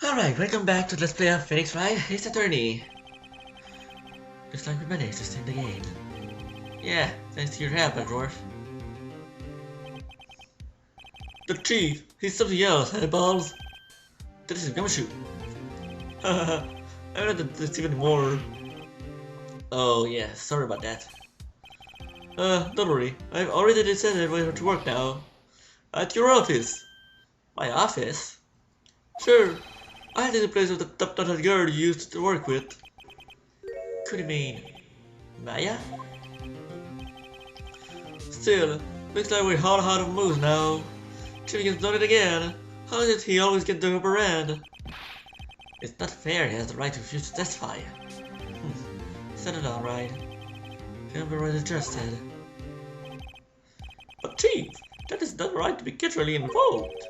Alright, welcome back to Let's Play of Phoenix Wright, his attorney. Looks like we managed to save the game. Yeah, thanks to your help, dwarf. The chief, he's something else, hey balls? That is a gumshoe. Haha, I read that there's even more. Oh yeah, sorry about that. Don't worry, I've already decided where to work now. At your office. My office? Sure. I did the place of the top-notch girl you used to work with. Could you mean Maya? Still, looks like we're all out of moves now. Jimmy gets done it again. How did he always get the upper hand? It's not fair, he has the right to refuse to testify. Said it all right. Can't be really trusted. But Chief, that is not right to be casually involved.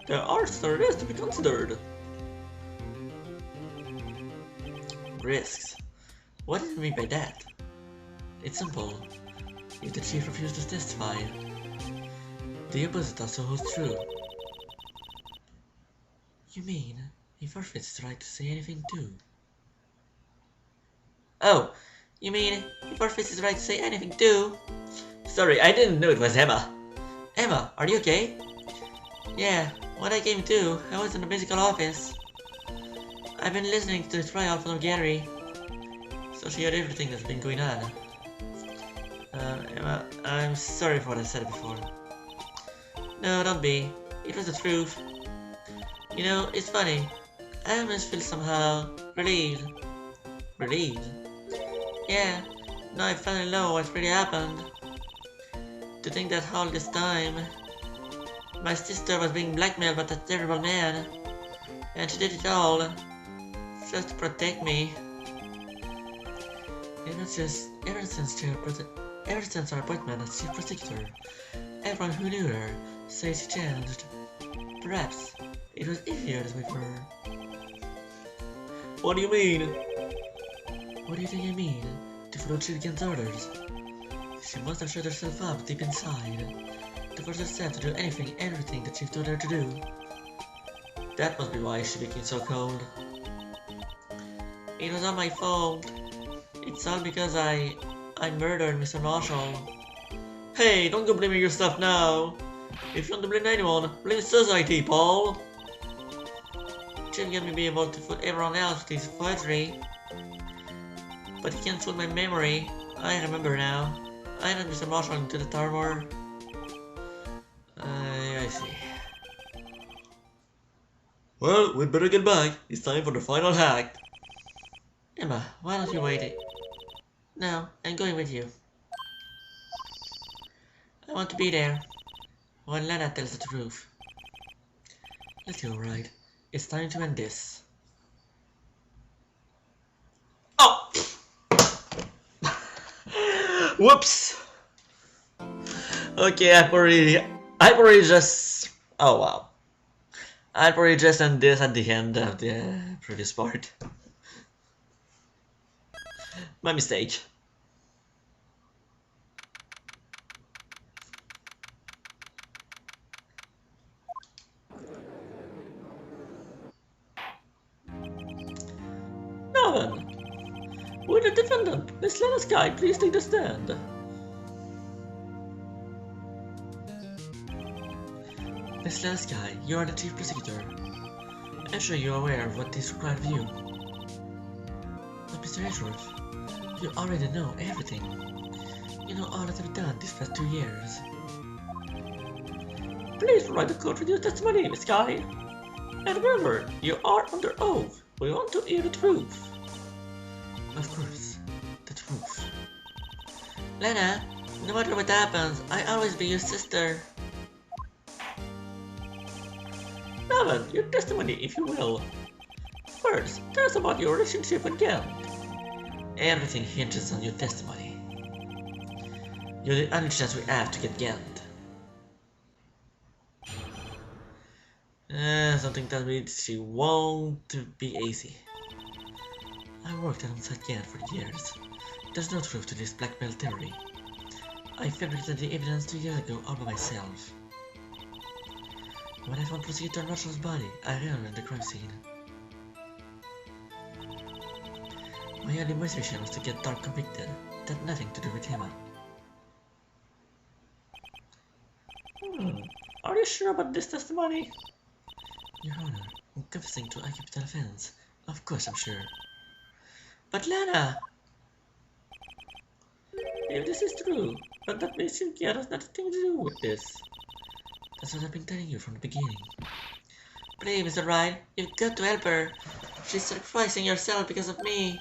There are certain risks to be considered. Risks? What do you mean by that? It's simple. If the chief refuses to testify, the opposite also holds true. You mean he forfeits the right to say anything too? Oh, you mean he forfeits his right to say anything too? Sorry, I didn't know it was Emma. Emma, are you okay? Yeah, when I came to, I was in the musical office. I've been listening to the trial from Gary, so she heard everything that's been going on. Emma, I'm sorry for what I said before. No, don't be. It was the truth. You know, it's funny. I almost feel somehow relieved. Relieved? Yeah, now I finally know what really happened. To think that all this time, my sister was being blackmailed by that terrible man, and she did it all just to protect me. Ever since our appointment as chief prosecutor, everyone who knew her says she changed. Perhaps it was easier this way for her. What do you mean? What do you think I mean? To follow Chief against orders. She must have shut herself up deep inside, to force herself to do everything the Chief told her to do. That must be why she became so cold. It was all my fault. It's all because I murdered Mr. Marshall. Hey, don't go blaming yourself now. If you want to blame anyone, blame society, Paul. Chief can be able to fool everyone else with his poetry, but he can't fool my memory. I remember now. I led Mr. Marshall into the tower. I see. Well, we'd better get back. It's time for the final act. Emma, why don't you wait? No, I'm going with you. I want to be there when Lana tells the truth. Let's go, Wright. It's time to end this. Oh! Whoops! Okay, I've already just... Oh wow. I've already just done this at the end of the previous part. My mistake. Now then, would the defendant, Miss Lana Sky, please take the stand? Miss Lana Sky, you are the chief prosecutor. I'm sure you are aware of what is required of you. But Mr. Edgeworth, you already know everything. You know all that I've done these past 2 years. Please provide the code for your testimony, Miss Sky. And remember, you are under oath. We want to hear the truth. Of course, the truth. Lana, no matter what happens, I'll always be your sister. Now then, your testimony, if you will. First, tell us about your relationship with Gent. Everything hinges on your testimony. You're the only chance we have to get Gent. Something tells me she won't be easy. I worked alongside Gent for years. There's no truth to this blackmail theory. I fabricated the evidence 2 years ago all by myself. When I found Prosecutor Marshall's body, I ran at the crime scene. My only motivation was to get Dark convicted. It had nothing to do with him. Are you sure about this testimony? Your Honor, I'm confessing to a capital offense. Of course I'm sure. But Lana! If this is true, but that means Cynthia has nothing to do with this. That's what I've been telling you from the beginning. Please, Mr. Wright, you've got to help her. She's sacrificing herself because of me.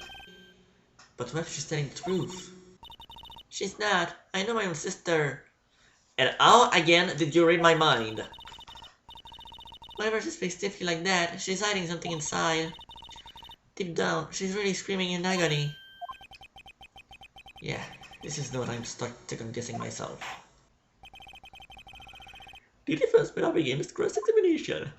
But what if she's telling the truth? She's not. I know my own sister. And how again did you read my mind? Whenever she speaks stiffly like that, she's hiding something inside. Deep down, she's really screaming in agony. Yeah, this is the one I'm start second guessing myself. The defense will now begin its cross-examination.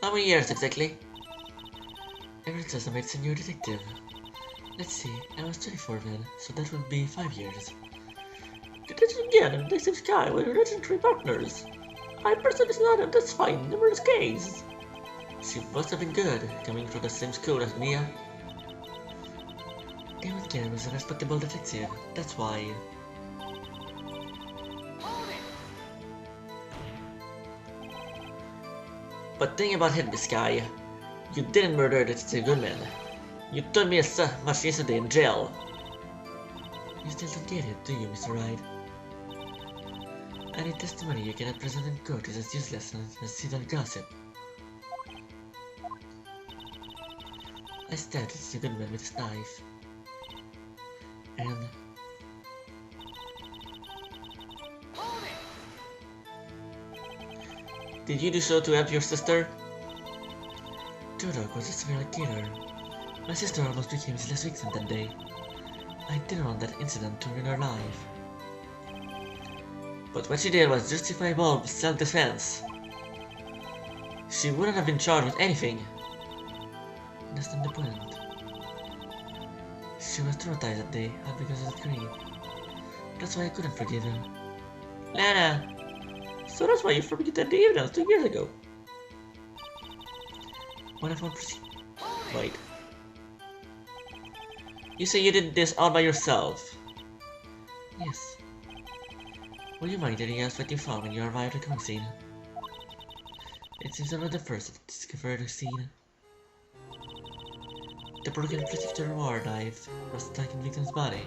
How many years exactly? Ever since I made senior detective. Let's see, I was 24 then, so that would be 5 years. Detention again in Detective Sky with legendary partners. I personally not that's fine, numerous case. She must have been good, coming from the same school as Mia. David Gann was a respectable detective, that's why. But think about it, this guy. You didn't murder Detective Goodman. You told me as much yesterday in jail. You still don't get it, do you, Mr. Wright? Any testimony you cannot present in court is as useless as idle gossip. I stabbed Detective Goodman with his knife. And... Did you do so to help your sister? Turok was a serial killer. My sister almost became his last victim that day. I didn't want that incident to ruin her life. But what she did was justifiable self-defense. She wouldn't have been charged with anything. That's not the point. She was traumatized that day, all because of the grief. That's why I couldn't forgive her. Lana! So that's why you forfeited the evidence 2 years ago. What if one Wait. You say you did this all by yourself? Yes. Will you mind telling us what you found when you arrived at the crime scene? It seems I'm not the first to discover the scene. The broken protector war knife was stuck in the victim's body.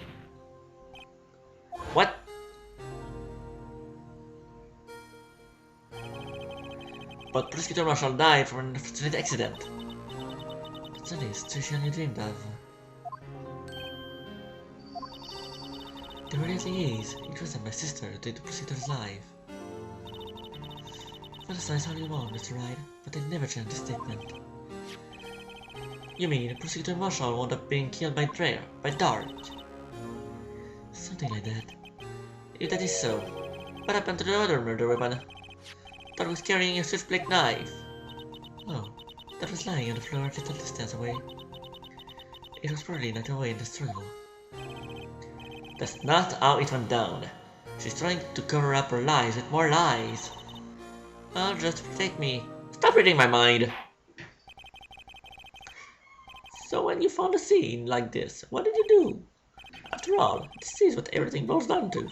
What? But Prosecutor Marshall died from an unfortunate accident. That's not the situation you dreamed of. The reality is, it wasn't my sister who took the prosecutor's life. Fantasize all you want, Mr. Wright, but I'll never change this statement. You mean Prosecutor Marshall wound up being killed by Dark? Something like that. If that is so, what happened to the other murder weapon? Dark was carrying a switchblade knife. Oh, that was lying on the floor a little distance away. It was probably knocked away in the struggle. That's not how it went down. She's trying to cover up her lies with more lies. Oh, just protect me. Stop reading my mind! So when you found a scene like this, what did you do? After all, this is what everything boils down to.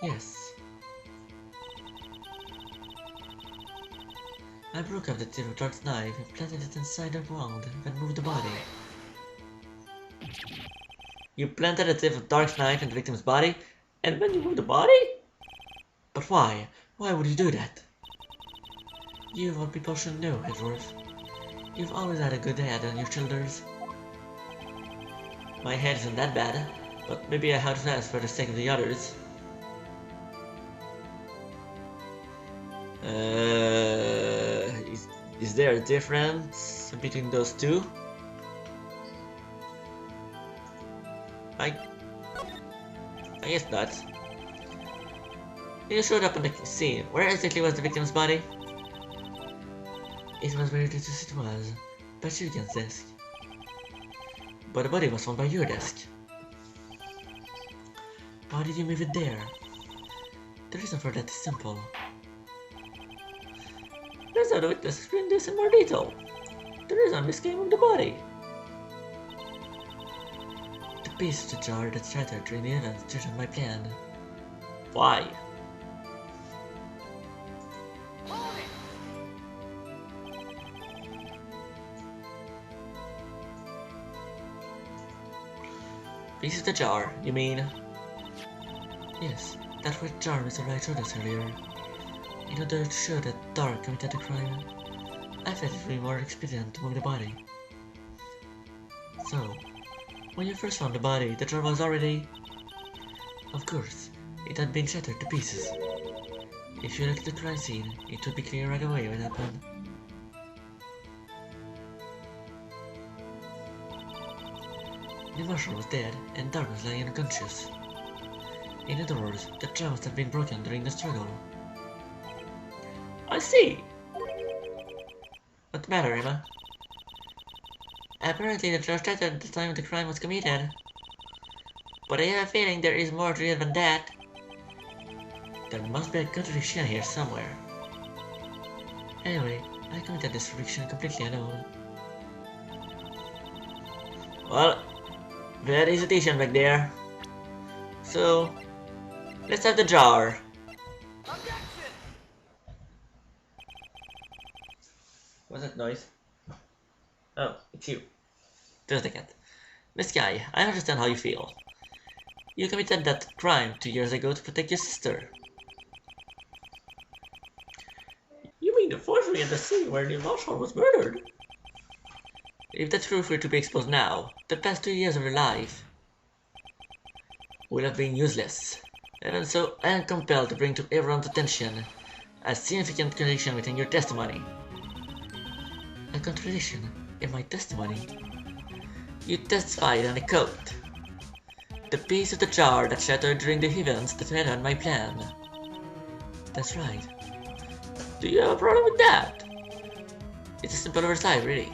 Yes. I broke off the tip of Dark's knife and planted it inside the wound, then moved the body. You planted the tip of Dark's knife in the victim's body, and then you moved the body? But why? Why would you do that? You what people should know, Edgeworth. You've always had a good head on your shoulders. My head isn't that bad, but maybe I had fast for the sake of the others. Is there a difference between those two? I guess not. You showed up on the scene. Where exactly was the victim's body? It was where the it was, by Shuriken's desk. But the body was found by your desk. Why did you move it there? The reason for that is simple. Let's have the witness explain this in more detail. The reason this came of the body. The piece of the jar that shattered during the event threatened my plan. Why? Piece of the jar, you mean? Yes, that red jar Mr. Wright showed us earlier. In order to show that Dark committed the crime, I felt it would be more expedient to move the body. So, when you first found the body, the jar was already... Of course, it had been shattered to pieces. If you looked at the crime scene, it would be clear right away what happened. The marshal was dead, and Dark was lying unconscious. In other words, the jar must have been broken during the struggle. I see! What's the matter, Emma? Apparently the jar shattered at the time the crime was committed. But I have a feeling there is more to it than that. There must be a contradiction here somewhere. Anyway, I committed this friction completely alone. Well, that is a hesitation back there. So, let's have the jar. What's that noise? Oh, it's you. Just a cat. Miss Guy, I understand how you feel. You committed that crime 2 years ago to protect your sister. You mean the forgery in the scene where the marshal was murdered? If the truth were to be exposed now, the past 2 years of your life will have been useless. Even so, I am compelled to bring to everyone's attention a significant contradiction within your testimony. A contradiction in my testimony? You testified, and I quote, "The piece of the jar that shattered during the events that threatened my plan." That's right. Do you have a problem with that? It's a simple oversight, really.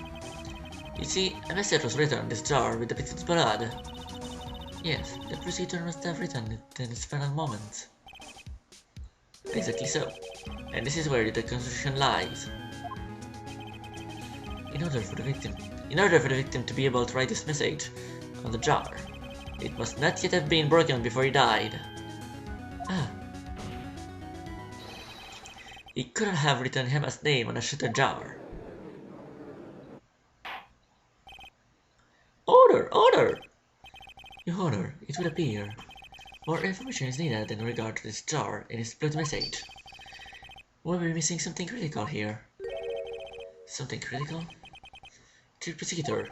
You see, a message was written on this jar with the victim's blood. Yes, the prosecutor must have written it in its final moments. Exactly so. And this is where the contradiction lies. In order for the victim to be able to write this message on the jar, it must not yet have been broken before he died. Ah. He couldn't have written Emma's name on a shattered jar. Order! Order! Your Honor, it would appear more information is needed in regard to this jar and its blood message. We'll be missing something critical here. Something critical? Chief Prosecutor,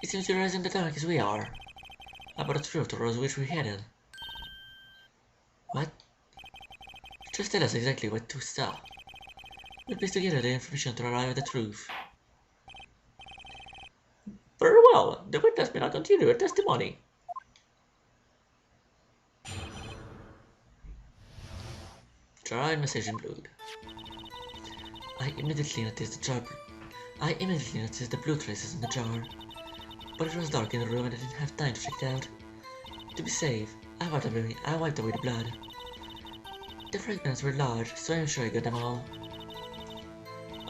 it seems you're as in the dark as we are about the truth towards which we're headed. What? Just tell us exactly what to stop. We'll piece together the information to arrive at the truth. Very well, the witness may now continue her testimony. Jar and message in blood. I immediately noticed the blue traces in the jar, but it was dark in the room and I didn't have time to check it out. To be safe, I wiped away the blood. The fragments were large, so I'm sure I got them all.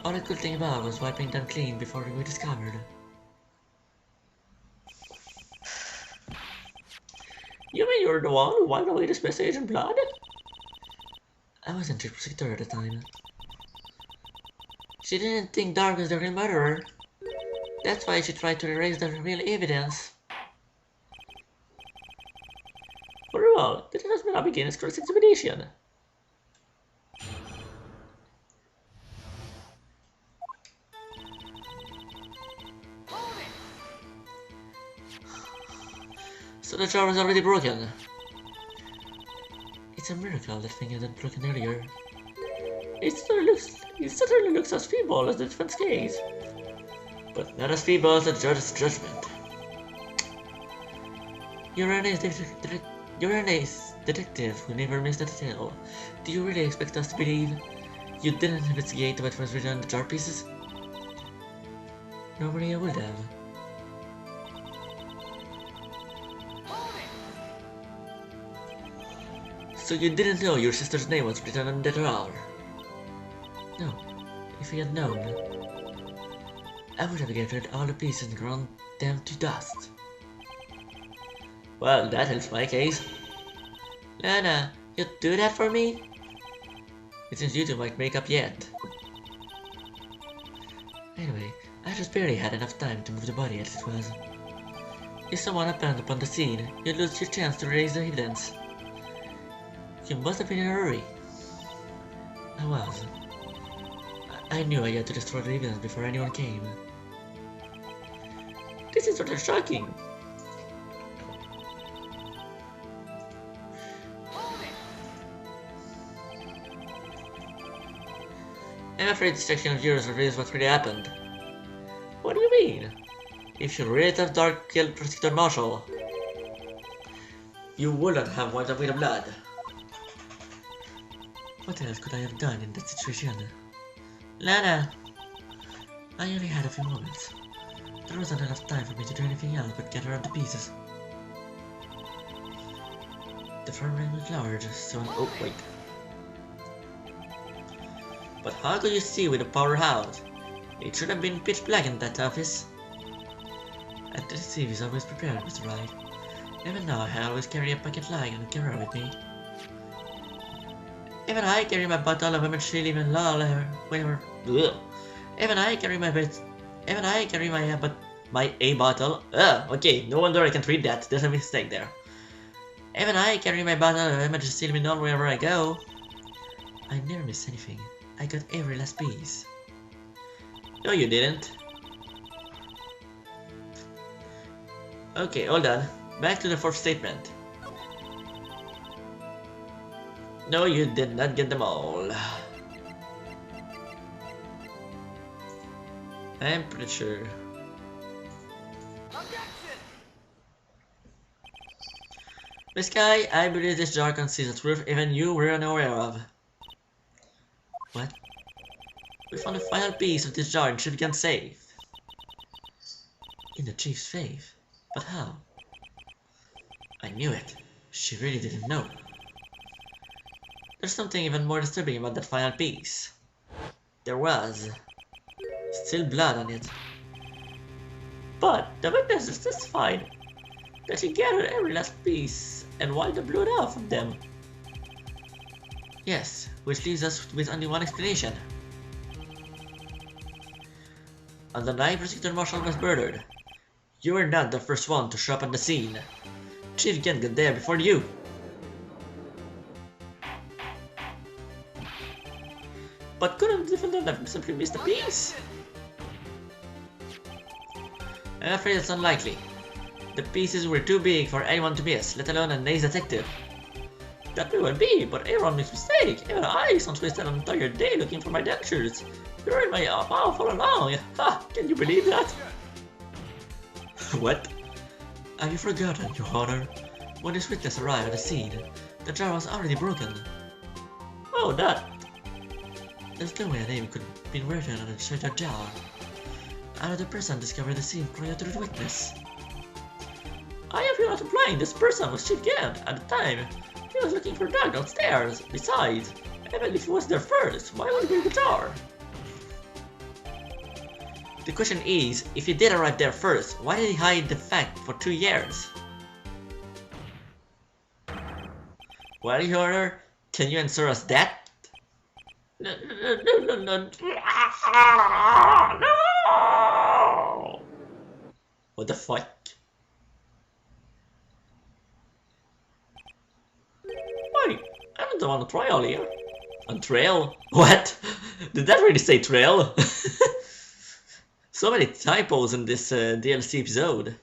All I could think about was wiping them clean before we were discovered. You mean you're the one who wiped away this message in blood? I wasn't Chief Prosecutor at the time. She didn't think Dark was the real murderer. That's why she tried to erase the real evidence. Very well, let us now begin his cross-examination. So the jar was already broken. It's a miracle that thing hadn't broken earlier. It certainly looks as feeble as the defense case, but not as feeble as the judge's judgment. You're an ace detective who never missed a detail. Do you really expect us to believe you didn't investigate what was written on the jar pieces? Normally I would have. So you didn't know your sister's name was written on the drawer? No. If we had known, I would have gathered all the pieces and ground them to dust. Well, that helps my case. Lana, you'd do that for me? It seems you two might make up yet. Anyway, I just barely had enough time to move the body as it was. If someone happened upon the scene, you'd lose your chance to raise the evidence. You must have been in a hurry. I was. I knew I had to destroy the evidence before anyone came. This is sort of shocking. I'm afraid this section of yours reveals what really happened. What do you mean? If you really thought Dark killed Prosecutor Marshall, you wouldn't have wiped away the blood. What else could I have done in that situation? Lana! I only had a few moments. There wasn't enough time for me to do anything else but gather up the pieces. The front ring was lowered, so oh wait. But how could you see with the power out? It should have been pitch black in that office. A detective is always prepared, Mr. Wright. Even now, I always carry a pocket light and a camera with me. Even I carry my bottle of lemon chili and whenever. Even I carry my A bottle. Okay, no wonder I can't read that. There's a mistake there. Even I carry my bottle of lemon chili wherever I go. I never miss anything. I got every last piece. No, you didn't. Okay, hold on. Back to the fourth statement. No, you did not get them all. I'm pretty sure. Miss Guy, I believe this jar conceals a truth even you were unaware of. What? We found the final piece of this jar in Chief Gun's safe. In the Chief's safe? But how? I knew it. She really didn't know. There's something even more disturbing about that final piece. There was still blood on it. But the witnesses testified that he gathered every last piece and wiped the blood off of them. Yes, which leaves us with only one explanation. On the night Prosecutor Marshall was murdered, you were not the first one to show up on the scene. Chief Gunn got there before you. But couldn't the defendant have simply missed a piece? I'm afraid it's unlikely. The pieces were too big for anyone to miss, let alone a nice detective. That may well be, but everyone makes mistakes. Even I sometimes wasted an entire day looking for my dentures. You were in my mouth all along. Ha! Can you believe that? What? Have you forgotten, Your Honor? When this witness arrived at the scene, the jar was already broken. Oh, that! There's no way a name could have been written on a shattered jar. Another person discovered the scene prior to the witness. I am not implying this person was Chief Gunn at the time. He was looking for a dog downstairs. Besides, even if he was there first, why would he bring the jar? The question is, if he did arrive there first, why did he hide the fact for 2 years? Well, Your Honor, can you answer us that? No. What the fuck? Wait, I'm the one on trial here. On trail? What? Did that really say trail? So many typos in this DLC episode.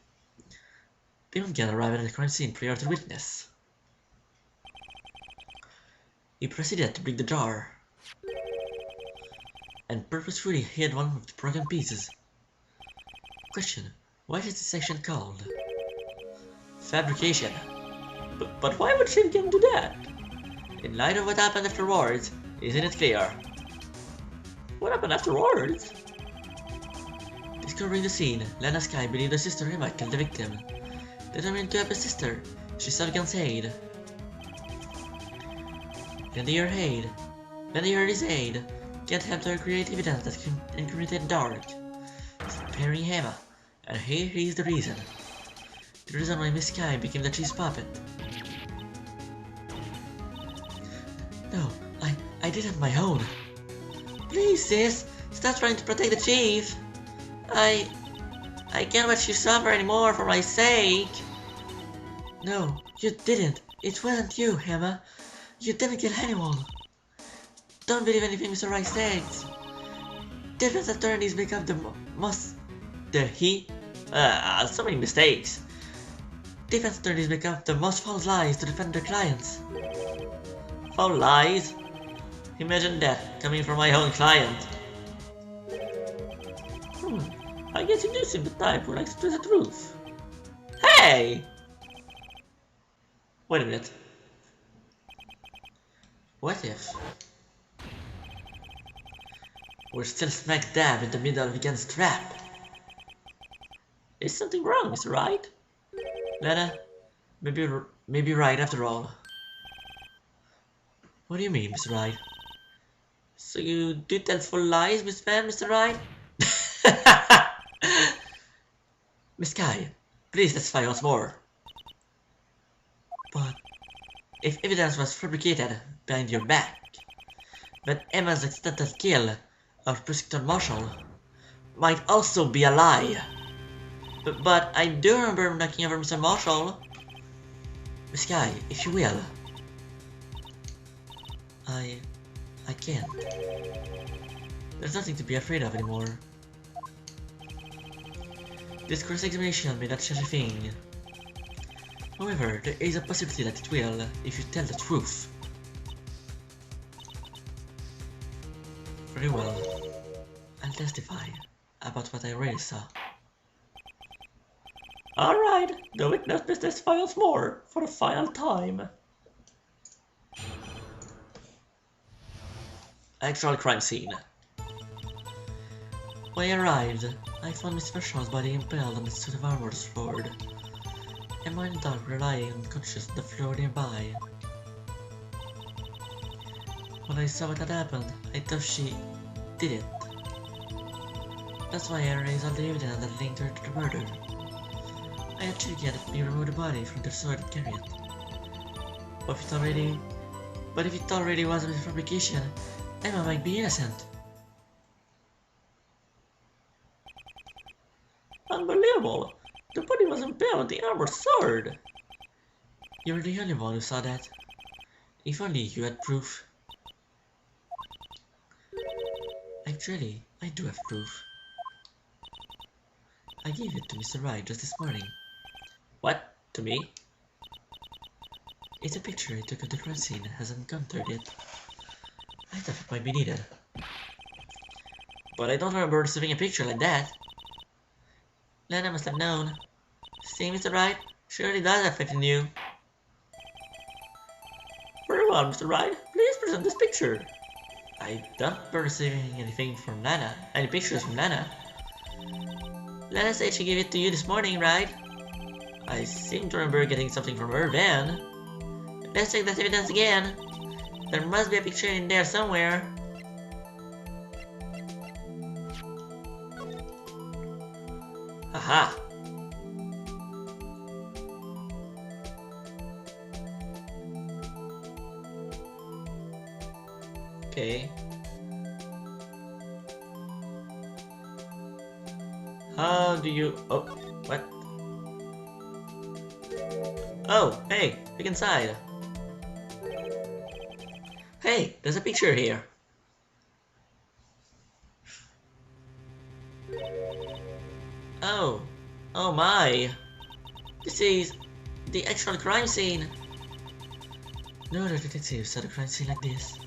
Demon Gunn arrived at the crime scene prior to the witness. He proceeded to break the jar and purposefully hid one of the broken pieces. Question: what is this section called? Fabrication. But why would Chief Gunn do that? In light of what happened afterwards, isn't it clear? What happened afterwards? Discovering the scene, Lana Sky believed her sister Emma killed the victim. Determined to help her sister, she sought Gunn's aid. Lend your aid. Lend your his aid. Can't help to create evidence that can incriminate Dark. Sparing Hema. And here is the reason. The reason why Miss Sky became the chief's puppet. No, I did it on my own. Please, sis, stop trying to protect the chief. I can't watch you suffer anymore for my sake. No, you didn't. It wasn't you, Hema. You didn't kill anyone. Don't believe anything Mr. Wright says. Defense attorneys make up so many mistakes. Defense attorneys make up the most false lies to defend their clients. False lies? Imagine that, coming from my own client. I guess you do seem the type who likes to tell the truth. Hey! Wait a minute. What if we're still smack dab in the middle of against trap? Is something wrong, Mr. Wright? Lana, maybe right after all. What do you mean, Mr. Wright? So you did tell full lies, Mr. Wright? Miss Sky, please testify once more. But if evidence was fabricated behind your back, then Emma's accidental kill of Prosecutor Marshall might also be a lie. But I do remember knocking over Mr. Marshall. Miss Sky, if you will. I can't. There's nothing to be afraid of anymore. This cross-examination may not change a thing. However, there is a possibility that it will, if you tell the truth. Very well. I'll testify about what I really saw. Alright, the witness must testify once more, for the final time. Actual crime scene. When I arrived, I found Miss Marshall's body impaled on the suit of armor sword, and my dog were lying unconscious on the floor nearby. When I saw what had happened, I thought she did it. That's why I raised all the evidence that linked her to the murder. I had to get me remove the body from the sword and carry it. But if it already was a fabrication, Emma might be innocent. Unbelievable! The body was impaled on the armored sword! You're the only one who saw that. If only you had proof. Actually, I do have proof. I gave it to Mr. Wright just this morning. What? To me? It's a picture I took of the crime scene hasn't encountered yet. I thought it might be needed. But I don't remember receiving a picture like that. Lana must have known. See, Mr. Wright? Surely does affect you. Very well, Mr. Wright. Please present this picture. I don't remember receiving anything from Lana. Any pictures from Lana. Lana said she gave it to you this morning, right? I seem to remember getting something from her then. Let's check that evidence again. There must be a picture in there somewhere. Haha! Okay. How do you... Oh, what? Oh, hey, look inside. Hey, there's a picture here. Oh my. This is the actual crime scene. No other detectives saw the crime scene like this.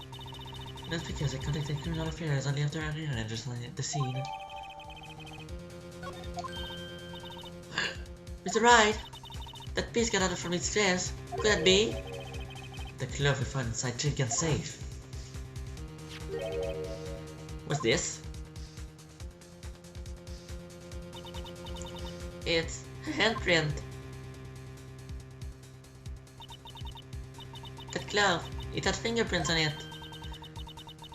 That's because I contacted criminal affairs only after I realized the scene. Mr. Wright, that piece got out from its chest. Could that be? The glove we found inside Jilligan's safe. What's this? It's a handprint. That glove, It had fingerprints on it.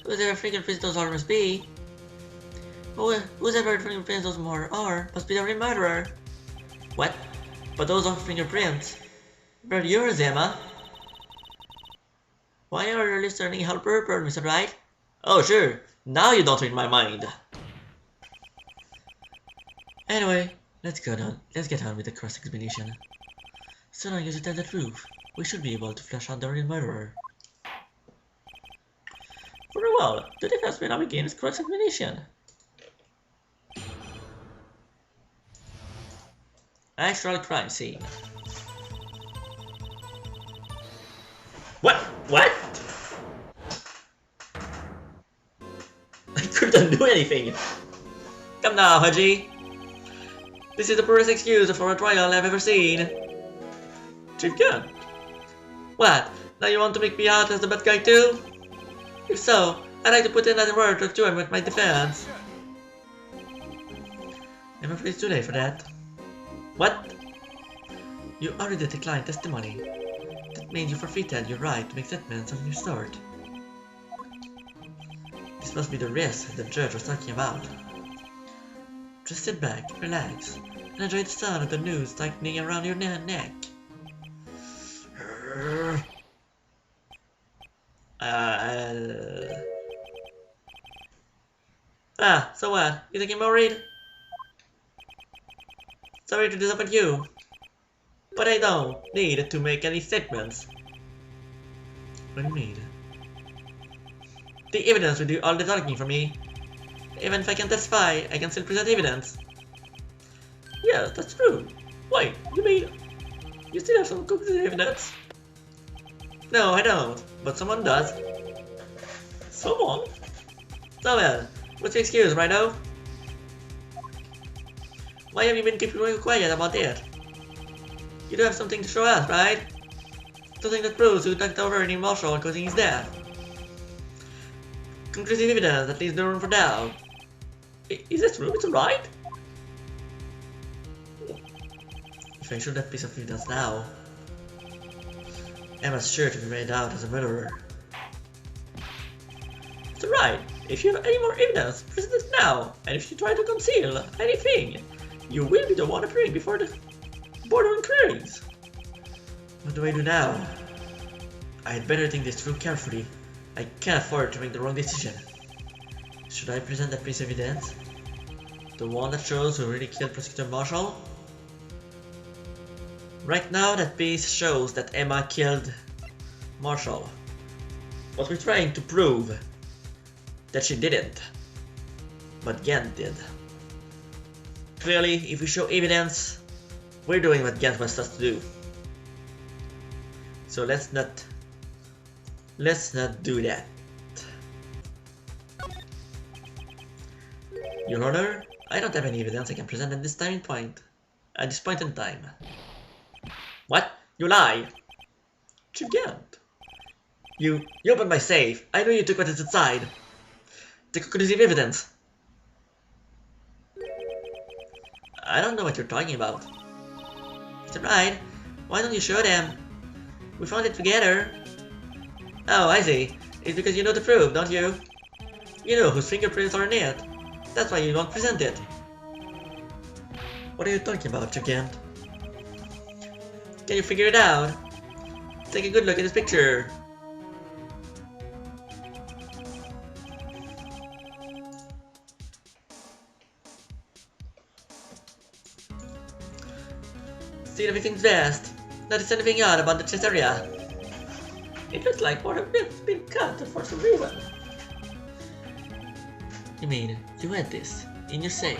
Whoever fingerprints those are must be. Whoever fingerprints those more are must be the real murderer. What? But those are fingerprints. They're yours, Emma. Why are you listening how purple, Mr. Wright? Oh, sure. Now you don't read my mind. Anyway, let's get on with the cross-examination. So long as you tell the truth, we should be able to flesh out the real murderer. Very well. The defense will now begin its cross-examination. Actual crime scene. What? What? I couldn't do anything. Come now, Haji. This is the poorest excuse for a trial I've ever seen. Chief Gunn. What? Now you want to make me out as the bad guy too? If so, I'd like to put in another word to join with my defense. I'm afraid it's too late for that. What? You already declined testimony. That means you forfeited your right to make statements of your sort. This must be the risk the judge was talking about. Just sit back, relax, and enjoy the sound of the noose tightening around your neck. So what? You think I'm worried? Sorry to disappoint you, but I don't need to make any statements. What do you mean? The evidence will do all the talking for me. Even if I can testify, I can still present evidence. Yes, that's true. Wait, you mean you still have some conclusive evidence? No, I don't, but someone does. Someone? So well, what's your excuse, Rhino? Why have you been keeping quiet about it? You do have something to show us, right? Something that proves you knocked over any Marshall causing his death. Conclusive evidence that leaves no room for doubt. Is that true, Mr. Wright? If I show that piece of evidence now, Emma's sure to be made out as a murderer. Mr. Wright, if you have any more evidence, present it now, and if you try to conceal anything, you will be the one appearing before the Board of Inquiries. What do I do now? I had better think this through carefully. I can't afford to make the wrong decision. Should I present that piece of evidence? The one that shows who really killed Prosecutor Marshall? Right now, that piece shows that Emma killed Marshall. But we're trying to prove that she didn't. But Gant did. Clearly, if we show evidence, we're doing what Gant wants us to do. So let's not do that. Your Honor, I don't have any evidence I can present at this point in time. What? You lie! You can't. You opened my safe. I know you took what is inside. The conclusive evidence. I don't know what you're talking about. Mr. Wright, why don't you show them? We found it together. Oh, I see. It's because you know the proof, don't you? You know whose fingerprints are in it. That's why you don't present it. What are you talking about, Gigant? Can you figure it out? Take a good look at this picture. See, everything's best. Notice anything odd about the chest area? It looks like part of it's been cut for some reason. You mean you had this in your safe?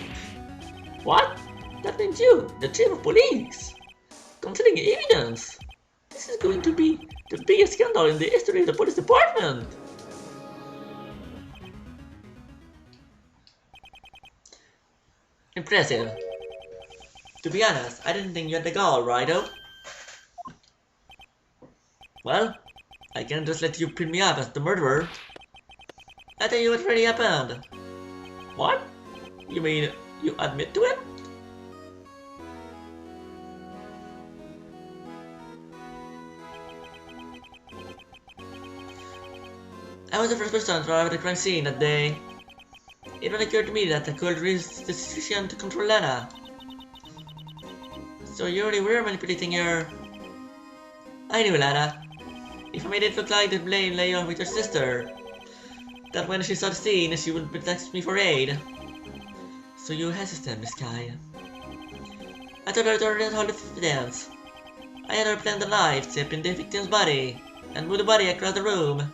What? That means you, the chief of police, considering evidence. This is going to be the biggest scandal in the history of the police department. Impressive. To be honest, I didn't think you had the gall, Rido. Well, I can't just let you pin me up as the murderer. I tell you what really happened. What? You mean you admit to it? I was the first person to arrive at the crime scene that day. It then occurred to me that I could use the decision to control Lana. So you already were manipulating her. I knew, Lana. If I made it look like the blame lay on with your sister, that when she saw the scene, she would text me for aid. So you hesitated, Miss Kai. I told her to already hold the evidence. I had her plant the knife tip in the victim's body and move the body across the room.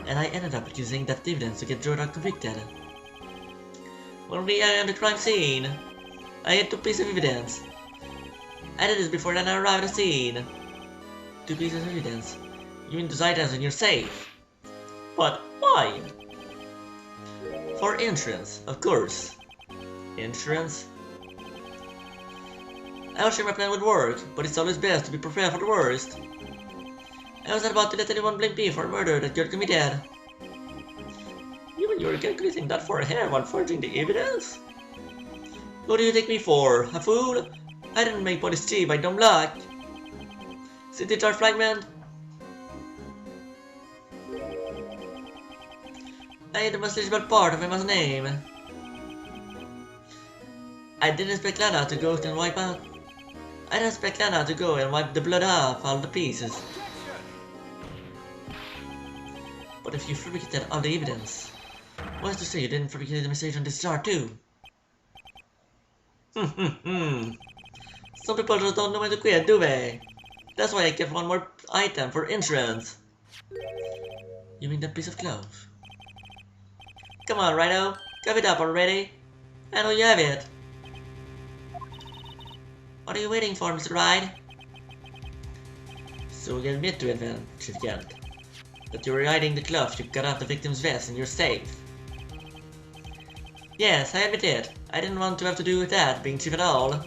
And I ended up using that evidence to get Jordan convicted. When we are on the crime scene, I had 2 pieces of evidence. I did this before Lana arrived at the scene. 2 pieces of evidence. You mean those items in your safe? But why? For insurance, of course. Insurance? I was sure my plan would work, but it's always best to be prepared for the worst. I was not about to let anyone blame me for a murder that Gert committed. You mean you were calculating that for a hair while forging the evidence? Who do you take me for? A fool? I didn't make police cheap by dumb luck. City Charge Fragment? I hate the most legible part of Emma's name. I didn't expect Lana to go and wipe out. I didn't expect Lana to go and wipe the blood off all the pieces. But if you fabricated all the evidence, what's to say you didn't fabricate the message on this jar too? Some people just don't know when to quit, do they? That's why I kept one more item for insurance. You mean that piece of cloth? Come on, Rhino, cough it up already. I know you have it. What are you waiting for, Mr. Wright? So you admit to it then, Chief Kent, that you were hiding the cloth you cut off the victim's vest in your safe. Yes, I admit it. I didn't want to have to do with that, being chief at all.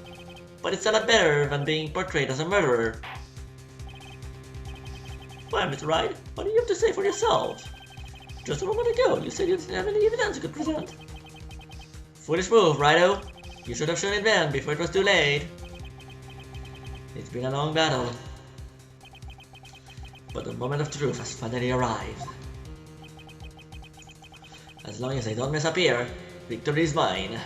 But it's a lot better than being portrayed as a murderer. Well, Mr. Wright, what do you have to say for yourself? Just a moment ago, you said you didn't have any evidence you could present. Foolish move, Righto. You should have shown it then, before it was too late. It's been a long battle. But the moment of truth has finally arrived. As long as I don't mess up here, victory is mine.